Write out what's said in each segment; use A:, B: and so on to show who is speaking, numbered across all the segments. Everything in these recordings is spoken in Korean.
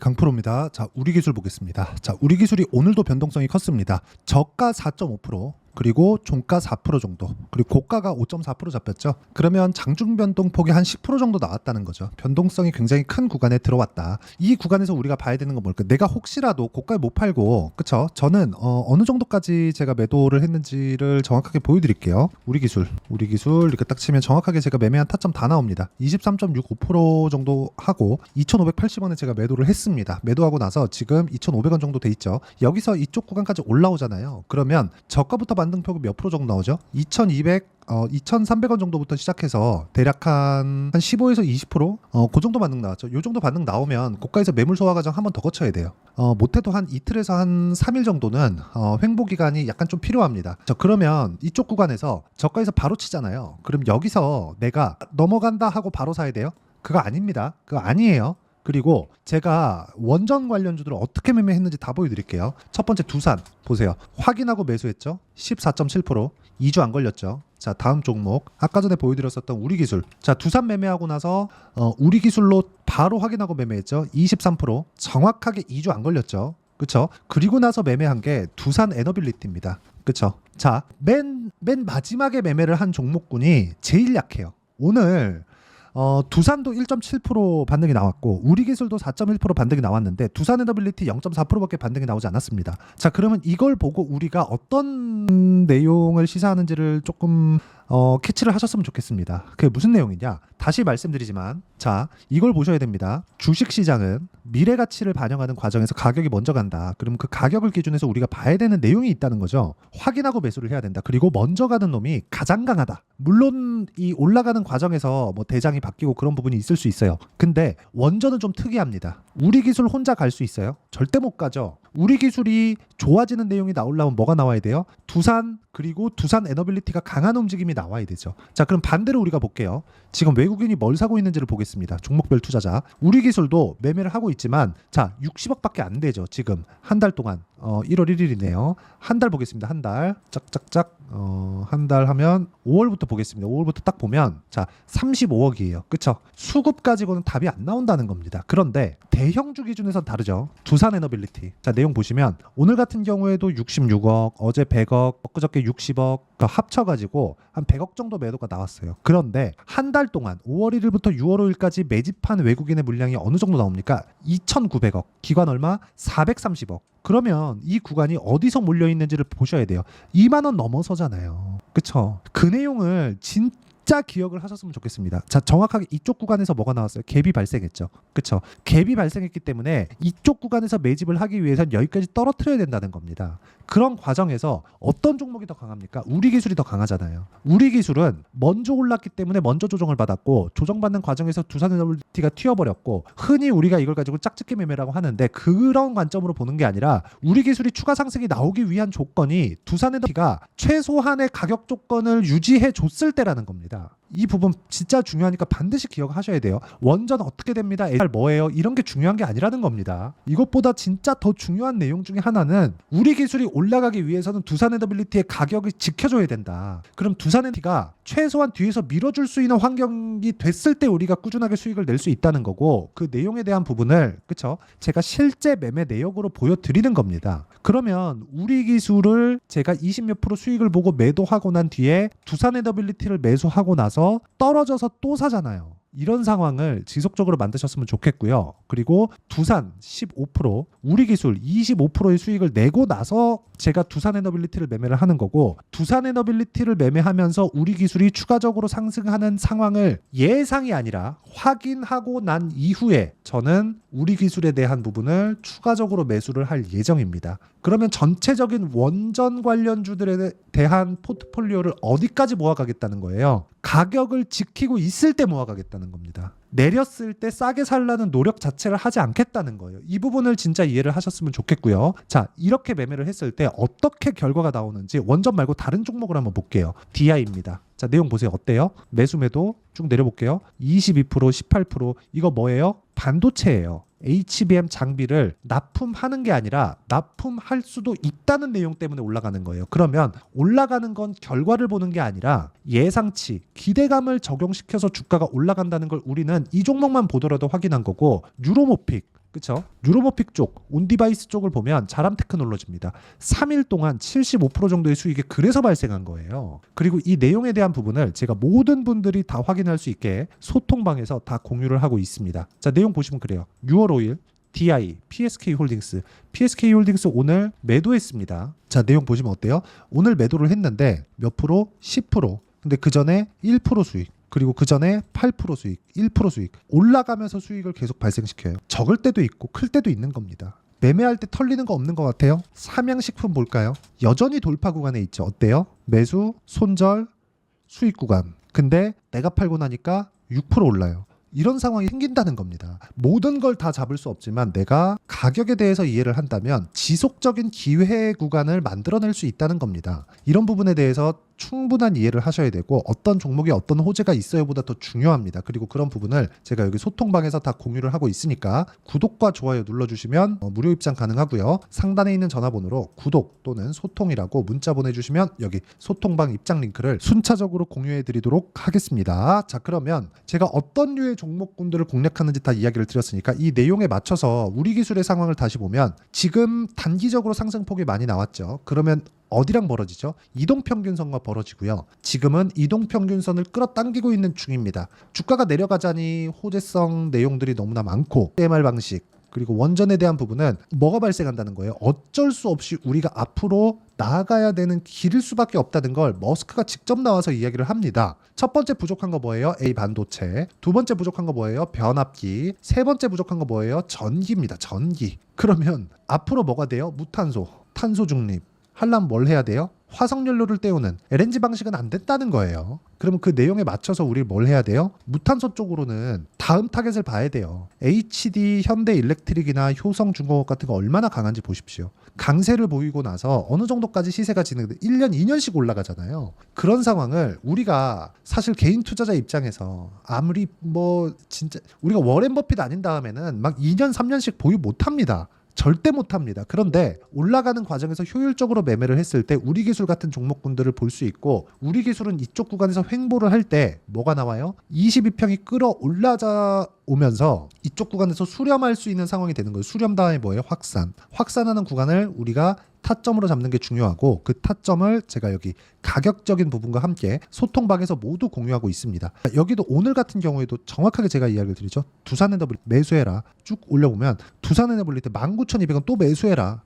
A: 강프로입니다. 자, 우리 기술 보겠습니다. 자, 우리 기술이 오늘도 변동성이 컸습니다. 저가 4.5%, 그리고 종가 4% 정도, 그리고 고가가 5.4% 잡혔죠. 그러면 장중 변동폭이 한 10% 정도 나왔다는 거죠. 변동성이 굉장히 큰 구간에 들어왔다. 이 구간에서 우리가 봐야 되는 건 뭘까? 내가 혹시라도 고가에 못 팔고, 그쵸? 저는 어느 정도까지 제가 매도를 했는지를 정확하게 보여드릴게요. 우리 기술 이렇게 딱 치면 정확하게 제가 매매한 타점 다 나옵니다. 23.65% 정도 하고 2,580원에 제가 매도를 했습니다. 매도하고 나서 지금 2,500원 정도 돼 있죠. 여기서 이쪽 구간까지 올라오잖아요. 그러면 저가부터 반등폭이 몇 프로 정도 나오죠? 2,300원 정도부터 시작해서 대략 한 15에서 20%? 그 정도 반등 나왔죠. 요 정도 반등 나오면 고가에서 매물 소화 과정 한 번 더 거쳐야 돼요. 못해도 한 이틀에서 한 3일 정도는 횡보 기간이 약간 좀 필요합니다. 그러면 이쪽 구간에서 저가에서 바로 치잖아요. 그럼 여기서 내가 넘어간다 하고 바로 사야 돼요? 그거 아닙니다. 그거 아니에요. 그리고 제가 원전 관련주들을 어떻게 매매했는지 다 보여드릴게요. 첫 번째 두산 보세요. 확인하고 매수했죠. 14.7%, 2주 안 걸렸죠. 자, 다음 종목 아까 전에 보여드렸었던 우리기술. 자, 두산 매매하고 나서 우리기술로 바로 확인하고 매매했죠. 23%, 정확하게 2주 안 걸렸죠. 그쵸? 그리고 나서 매매한 게 두산 에너빌리티입니다. 그쵸? 자, 맨 마지막에 매매를 한 종목군이 제일 약해요. 오늘 두산도 1.7% 반등이 나왔고 우리기술도 4.1% 반등이 나왔는데 두산 에너빌리티 0.4%밖에 반등이 나오지 않았습니다. 자, 그러면 이걸 보고 우리가 어떤 내용을 시사하는지를 조금 캐치를 하셨으면 좋겠습니다. 그게 무슨 내용이냐? 다시 말씀드리지만, 자, 이걸 보셔야 됩니다. 주식시장은 미래 가치를 반영하는 과정에서 가격이 먼저 간다. 그럼 그 가격을 기준해서 우리가 봐야 되는 내용이 있다는 거죠. 확인하고 매수를 해야 된다. 그리고 먼저 가는 놈이 가장 강하다. 물론 이 올라가는 과정에서 뭐 대장이 바뀌고 그런 부분이 있을 수 있어요. 근데 원전은 좀 특이합니다. 우리 기술 혼자 갈 수 있어요? 절대 못 가죠. 우리 기술이 좋아지는 내용이 나오려면 뭐가 나와야 돼요? 두산, 그리고 두산 에너빌리티가 강한 움직임이 나와야 되죠. 자, 그럼 반대로 우리가 볼게요. 지금 외국인이 뭘 사고 있는지를 보겠습니다. 종목별 투자자. 우리 기술도 매매를 하고 있지만, 자, 60억밖에 안 되죠. 지금 한 달 동안. 1월 1일이네요. 한 달 보겠습니다. 한 달. 짝짝짝. 한 달 하면 5월부터 보겠습니다. 5월부터 딱 보면, 자, 35억이에요. 그쵸? 수급 가지고는 답이 안 나온다는 겁니다. 그런데 대형주 기준에선 다르죠. 두산 에너빌리티. 자, 내용 보시면 오늘 같은 경우에도 66억, 어제 100억, 엊그저께 60억 합쳐가지고 한 100억 정도 매도가 나왔어요. 그런데 한 달 동안 5월 1일부터 6월 5일까지 매집한 외국인의 물량이 어느 정도 나옵니까? 2,900억. 기관 얼마? 430억. 그러면 이 구간이 어디서 몰려있는지를 보셔야 돼요. 2만 원 넘어서잖아요. 그쵸? 그 내용을 진짜 기억을 하셨으면 좋겠습니다. 자, 정확하게 이쪽 구간에서 뭐가 나왔어요? 갭이 발생했죠. 그쵸? 갭이 발생했기 때문에 이쪽 구간에서 매집을 하기 위해선 여기까지 떨어뜨려야 된다는 겁니다. 그런 과정에서 어떤 종목이 더 강합니까? 우리 기술이 더 강하잖아요. 우리 기술은 먼저 올랐기 때문에 먼저 조정을 받았고, 조정받는 과정에서 두산 에너빌리티가 튀어버렸고, 흔히 우리가 이걸 가지고 짝짓기 매매라고 하는데 그런 관점으로 보는 게 아니라 우리 기술이 추가 상승이 나오기 위한 조건이 두산 에너빌리티가 최소한의 가격 조건을 유지해 줬을 때라는 겁니다. 이 부분 진짜 중요하니까 반드시 기억하셔야 돼요. 원전 어떻게 됩니다? SR 뭐예요? 이런 게 중요한 게 아니라는 겁니다. 이것보다 진짜 더 중요한 내용 중에 하나는 우리 기술이 올라가기 위해서는 두산 에너빌리티의 가격을 지켜줘야 된다. 그럼 두산 에너빌리티가 최소한 뒤에서 밀어줄 수 있는 환경이 됐을 때 우리가 꾸준하게 수익을 낼 수 있다는 거고, 그 내용에 대한 부분을, 그쵸? 제가 실제 매매 내역으로 보여드리는 겁니다. 그러면 우리 기술을 제가 20몇 프로 수익을 보고 매도하고 난 뒤에 두산 에너빌리티를 매수하고 나서 떨어져서 또 사잖아요. 이런 상황을 지속적으로 만드셨으면 좋겠고요. 그리고 두산 15%, 우리 기술 25%의 수익을 내고 나서 제가 두산 에너빌리티를 매매를 하는 거고, 두산 에너빌리티를 매매하면서 우리 기술이 추가적으로 상승하는 상황을 예상이 아니라 확인하고 난 이후에 저는 우리 기술에 대한 부분을 추가적으로 매수를 할 예정입니다. 그러면 전체적인 원전 관련주들에 대한 포트폴리오를 어디까지 모아가겠다는 거예요? 가격을 지키고 있을 때 모아가겠다는 겁니다. 내렸을 때 싸게 살라는 노력 자체를 하지 않겠다는 거예요. 이 부분을 진짜 이해를 하셨으면 좋겠고요. 자, 이렇게 매매를 했을 때 어떻게 결과가 나오는지 원전 말고 다른 종목을 한번 볼게요. DI입니다. 자, 내용 보세요. 어때요? 매수 매도 쭉 내려볼게요. 22%, 18%. 이거 뭐예요? 반도체예요. HBM 장비를 납품하는 게 아니라 납품할 수도 있다는 내용 때문에 올라가는 거예요. 그러면 올라가는 건 결과를 보는 게 아니라 예상치, 기대감을 적용시켜서 주가가 올라간다는 걸 우리는 이 종목만 보더라도 확인한 거고, 유로모픽 그쵸? 뉴로모픽 쪽, 온디바이스 쪽을 보면 자람 테크놀로지입니다. 3일 동안 75% 정도의 수익이 그래서 발생한 거예요. 그리고 이 내용에 대한 부분을 제가 모든 분들이 다 확인할 수 있게 소통방에서 다 공유를 하고 있습니다. 자, 내용 보시면 그래요. 뉴얼오일, DI, PSK홀딩스. PSK홀딩스 오늘 매도했습니다. 자, 내용 보시면 어때요? 오늘 매도를 했는데 몇 프로? 10%. 근데 그 전에 1% 수익. 그리고 그 전에 8% 수익, 1% 수익. 올라가면서 수익을 계속 발생시켜요. 적을 때도 있고 클 때도 있는 겁니다. 매매할 때 털리는 거 없는 것 같아요? 삼양식품 볼까요? 여전히 돌파 구간에 있죠. 어때요? 매수, 손절, 수익 구간. 근데 내가 팔고 나니까 6% 올라요. 이런 상황이 생긴다는 겁니다. 모든 걸 다 잡을 수 없지만 내가 가격에 대해서 이해를 한다면 지속적인 기회 구간을 만들어낼 수 있다는 겁니다. 이런 부분에 대해서 충분한 이해를 하셔야 되고 어떤 종목에 어떤 호재가 있어요 보다 더 중요합니다. 그리고 그런 부분을 제가 여기 소통방에서 다 공유를 하고 있으니까 구독과 좋아요 눌러주시면 무료 입장 가능하고요. 상단에 있는 전화번호로 구독 또는 소통이라고 문자 보내주시면 여기 소통방 입장 링크를 순차적으로 공유해 드리도록 하겠습니다. 자, 그러면 제가 어떤 류의 종목군들을 공략하는지 다 이야기를 드렸으니까 이 내용에 맞춰서 우리 기술의 상황을 다시 보면 지금 단기적으로 상승폭이 많이 나왔죠. 그러면 어디랑 벌어지죠? 이동평균선과 벌어지고요. 지금은 이동평균선을 끌어당기고 있는 중입니다. 주가가 내려가자니 호재성 내용들이 너무나 많고 DMR 방식 그리고 원전에 대한 부분은 뭐가 발생한다는 거예요? 어쩔 수 없이 우리가 앞으로 나아가야 되는 길일 수밖에 없다는 걸 머스크가 직접 나와서 이야기를 합니다. 첫 번째 부족한 거 뭐예요? A 반도체. 두 번째 부족한 거 뭐예요? 변압기. 세 번째 부족한 거 뭐예요? 전기입니다. 전기. 그러면 앞으로 뭐가 돼요? 무탄소, 탄소 중립. 하려면 뭘 해야 돼요? 화석연료를 때우는 LNG 방식은 안 됐다는 거예요. 그러면 그 내용에 맞춰서 우리 뭘 해야 돼요? 무탄소 쪽으로는 다음 타겟을 봐야 돼요. HD, 현대일렉트릭이나 효성중공업 같은 거 얼마나 강한지 보십시오. 강세를 보이고 나서 어느 정도까지 시세가 진행돼 1년, 2년씩 올라가잖아요. 그런 상황을 우리가 사실 개인 투자자 입장에서 아무리 뭐 진짜 우리가 워렌 버핏 아닌 다음에는 막 2년, 3년씩 보유 못 합니다. 절대 못합니다. 그런데 올라가는 과정에서 효율적으로 매매를 했을 때 우리 기술 같은 종목군들을 볼 수 있고 우리 기술은 이쪽 구간에서 횡보를 할 때 뭐가 나와요? 22평이 끌어올라자 오면서 이쪽 구간에서 수렴할 수 있는 상황이 되는 거예요. 수렴 다음에 뭐예요? 확산. 확산하는 구간을 우리가 타점으로 잡는 게 중요하고 그 타점을 제가 여기 가격적인 부분과 함께 소통방에서 모두 공유하고 있습니다. 여기도 오늘 같은 경우에도 정확하게 제가 이야기를 드리죠. 두산에너블리티 매수해라. 쭉 올려보면 두산에너블리티 19,200원 또 매수해라.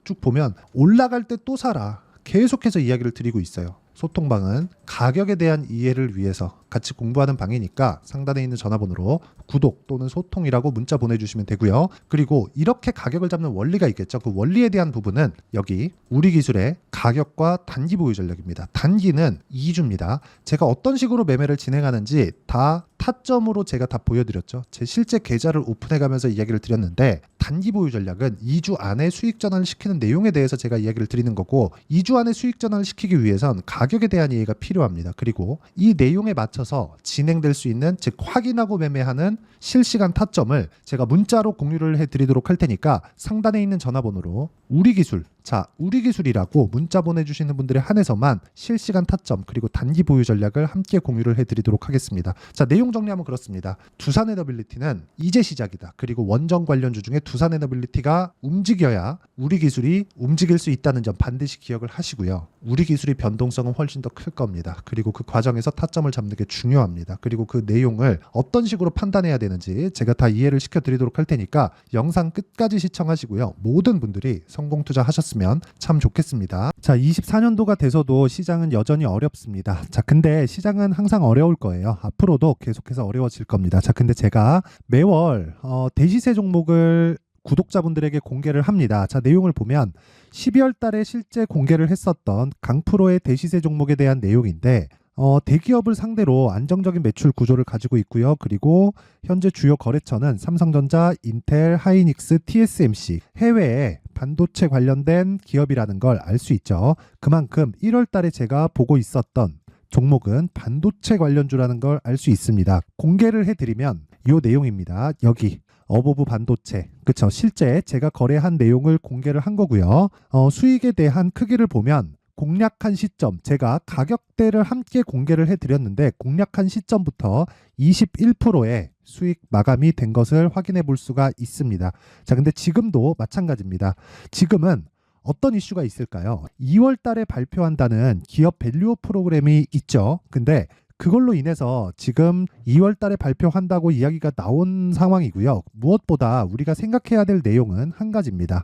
A: 쭉 보면 올라갈 때 또 사라. 계속해서 이야기를 드리고 있어요. 소통방은 가격에 대한 이해를 위해서 같이 공부하는 방이니까 상단에 있는 전화번호로 구독 또는 소통이라고 문자 보내주시면 되고요. 그리고 이렇게 가격을 잡는 원리가 있겠죠. 그 원리에 대한 부분은 여기 우리 기술의 가격과 단기 보유 전략입니다. 단기는 2주입니다. 제가 어떤 식으로 매매를 진행하는지 다 타점으로 제가 다 보여드렸죠. 제 실제 계좌를 오픈해가면서 이야기를 드렸는데 단기 보유 전략은 2주 안에 수익 전환을 시키는 내용에 대해서 제가 이야기를 드리는 거고 2주 안에 수익 전환을 시키기 위해선 가격에 대한 이해가 필요합니다. 그리고 이 내용에 맞춰서 진행될 수 있는 즉 확인하고 매매하는 실시간 타점을 제가 문자로 공유를 해드리도록 할 테니까 상단에 있는 전화번호로 우리 기술 자, 우리 기술이라고 문자 보내주시는 분들에 한해서만 실시간 타점 그리고 단기 보유 전략을 함께 공유를 해드리도록 하겠습니다. 자, 내용 정리하면 그렇습니다. 두산에너빌리티는 이제 시작이다. 그리고 원전 관련주 중에 두산에너빌리티가 움직여야 우리 기술이 움직일 수 있다는 점 반드시 기억을 하시고요. 우리 기술의 변동성은 훨씬 더 클 겁니다. 그리고 그 과정에서 타점을 잡는 게 중요합니다. 그리고 그 내용을 어떤 식으로 판단해야 되는지 제가 다 이해를 시켜드리도록 할 테니까 영상 끝까지 시청하시고요. 모든 분들이 성공 투자하셨으면 참 좋겠습니다. 자, 24년도가 돼서도 시장은 여전히 어렵습니다. 자, 근데 시장은 항상 어려울 거예요. 앞으로도 계속해서 어려워질 겁니다. 자, 근데 제가 매월 대시세 종목을 구독자분들에게 공개를 합니다. 자, 내용을 보면 12월 달에 실제 공개를 했었던 강프로의 대시세 종목에 대한 내용인데 대기업을 상대로 안정적인 매출 구조를 가지고 있고요. 그리고 현재 주요 거래처는 삼성전자, 인텔, 하이닉스, TSMC 해외에 반도체 관련된 기업이라는 걸 알 수 있죠. 그만큼 1월 달에 제가 보고 있었던 종목은 반도체 관련주라는 걸 알 수 있습니다. 공개를 해드리면 이 내용입니다. 여기 어보브 반도체 그쵸 실제 제가 거래한 내용을 공개를 한 거고요. 수익에 대한 크기를 보면 공략한 시점 제가 가격대를 함께 공개를 해드렸는데 공략한 시점부터 21%의 수익 마감이 된 것을 확인해 볼 수가 있습니다. 자, 근데 지금도 마찬가지입니다. 지금은 어떤 이슈가 있을까요? 2월 달에 발표한다는 기업 밸류업 프로그램이 있죠. 근데 그걸로 인해서 지금 2월 달에 발표한다고 이야기가 나온 상황이고요. 무엇보다 우리가 생각해야 될 내용은 한 가지입니다.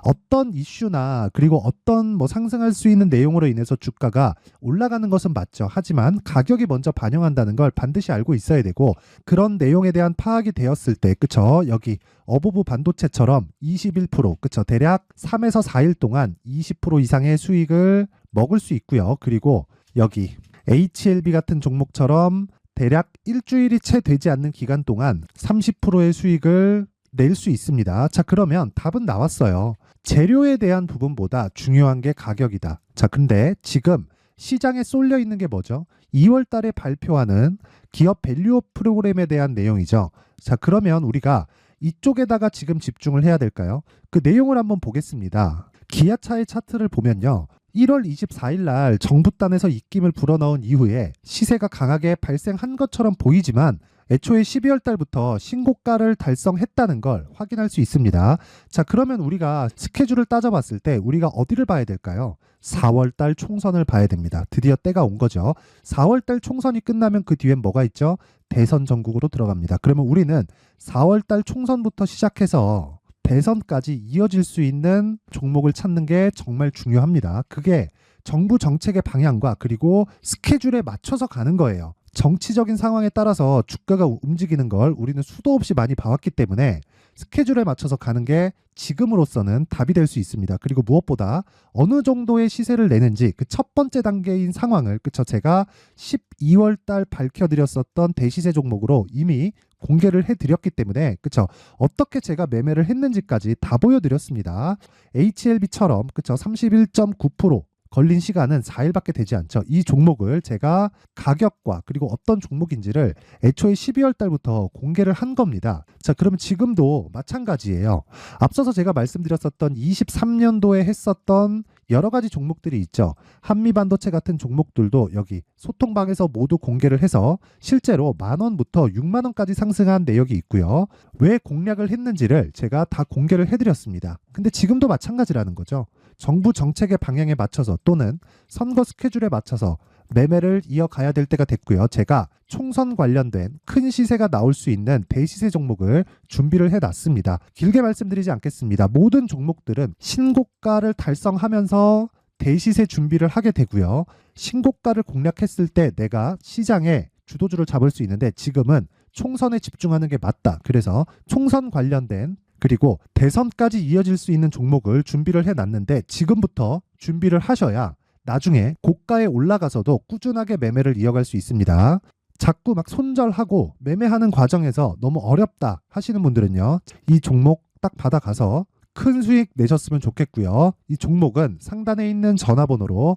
A: 어떤 이슈나 그리고 어떤 상승할 수 있는 내용으로 인해서 주가가 올라가는 것은 맞죠. 하지만 가격이 먼저 반영한다는 걸 반드시 알고 있어야 되고, 그런 내용에 대한 파악이 되었을 때, 그쵸? 여기 어부부 반도체처럼 21%, 그쵸? 대략 3에서 4일 동안 20% 이상의 수익을 먹을 수 있고요. 그리고 여기 HLB 같은 종목처럼 대략 일주일이 채 되지 않는 기간 동안 30%의 수익을 낼 수 있습니다. 자, 그러면 답은 나왔어요. 재료에 대한 부분보다 중요한 게 가격이다. 자, 근데 지금 시장에 쏠려 있는 게 뭐죠? 2월 달에 발표하는 기업 밸류업 프로그램에 대한 내용이죠. 자, 그러면 우리가 이쪽에다가 지금 집중을 해야 될까요? 그 내용을 한번 보겠습니다. 기아차의 차트를 보면요. 1월 24일 날 정부단에서 입김을 불어넣은 이후에 시세가 강하게 발생한 것처럼 보이지만 애초에 12월 달부터 신고가를 달성했다는 걸 확인할 수 있습니다. 자, 그러면 우리가 스케줄을 따져봤을 때 우리가 어디를 봐야 될까요? 4월 달 총선을 봐야 됩니다. 드디어 때가 온 거죠. 4월 달 총선이 끝나면 그 뒤엔 뭐가 있죠? 대선 전국으로 들어갑니다. 그러면 우리는 4월 달 총선부터 시작해서 대선까지 이어질 수 있는 종목을 찾는 게 정말 중요합니다. 그게 정부 정책의 방향과 그리고 스케줄에 맞춰서 가는 거예요. 정치적인 상황에 따라서 주가가 움직이는 걸 우리는 수도 없이 많이 봐왔기 때문에 스케줄에 맞춰서 가는 게 지금으로서는 답이 될 수 있습니다. 그리고 무엇보다 어느 정도의 시세를 내는지 그 첫 번째 단계인 상황을, 그쵸? 제가 12월 달 밝혀드렸었던 대시세 종목으로 이미 공개를 해드렸기 때문에, 그쵸? 어떻게 제가 매매를 했는지까지 다 보여드렸습니다. HLB처럼, 그쵸? 31.9% 걸린 시간은 4일밖에 되지 않죠. 이 종목을 제가 가격과 그리고 어떤 종목인지를 애초에 12월 달부터 공개를 한 겁니다. 자, 그러면 지금도 마찬가지예요. 앞서서 제가 말씀드렸었던 23년도에 했었던 여러 가지 종목들이 있죠. 한미반도체 같은 종목들도 여기 소통방에서 모두 공개를 해서 실제로 10,000원부터 60,000원까지 상승한 내역이 있고요. 왜 공략을 했는지를 제가 다 공개를 해드렸습니다. 근데 지금도 마찬가지라는 거죠. 정부 정책의 방향에 맞춰서 또는 선거 스케줄에 맞춰서 매매를 이어가야 될 때가 됐고요. 제가 총선 관련된 큰 시세가 나올 수 있는 대시세 종목을 준비를 해놨습니다. 길게 말씀드리지 않겠습니다. 모든 종목들은 신고가를 달성하면서 대시세 준비를 하게 되고요. 신고가를 공략했을 때 내가 시장에 주도주를 잡을 수 있는데 지금은 총선에 집중하는 게 맞다. 그래서 총선 관련된 그리고 대선까지 이어질 수 있는 종목을 준비를 해놨는데 지금부터 준비를 하셔야 나중에 고가에 올라가서도 꾸준하게 매매를 이어갈 수 있습니다. 자꾸 막 손절하고 매매하는 과정에서 너무 어렵다 하시는 분들은요. 이 종목 딱 받아가서 큰 수익 내셨으면 좋겠고요. 이 종목은 상단에 있는 전화번호로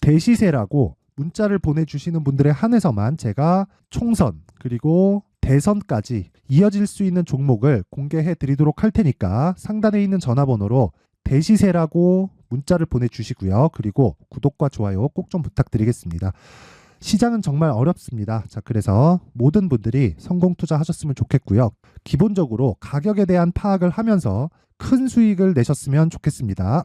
A: 대시세라고 문자를 보내주시는 분들에 한해서만 제가 총선 그리고 대선까지 이어질 수 있는 종목을 공개해 드리도록 할 테니까 상단에 있는 전화번호로 대시세라고 문자를 보내주시고요. 그리고 구독과 좋아요 꼭 좀 부탁드리겠습니다. 시장은 정말 어렵습니다. 자, 그래서 모든 분들이 성공 투자하셨으면 좋겠고요. 기본적으로 가격에 대한 파악을 하면서 큰 수익을 내셨으면 좋겠습니다.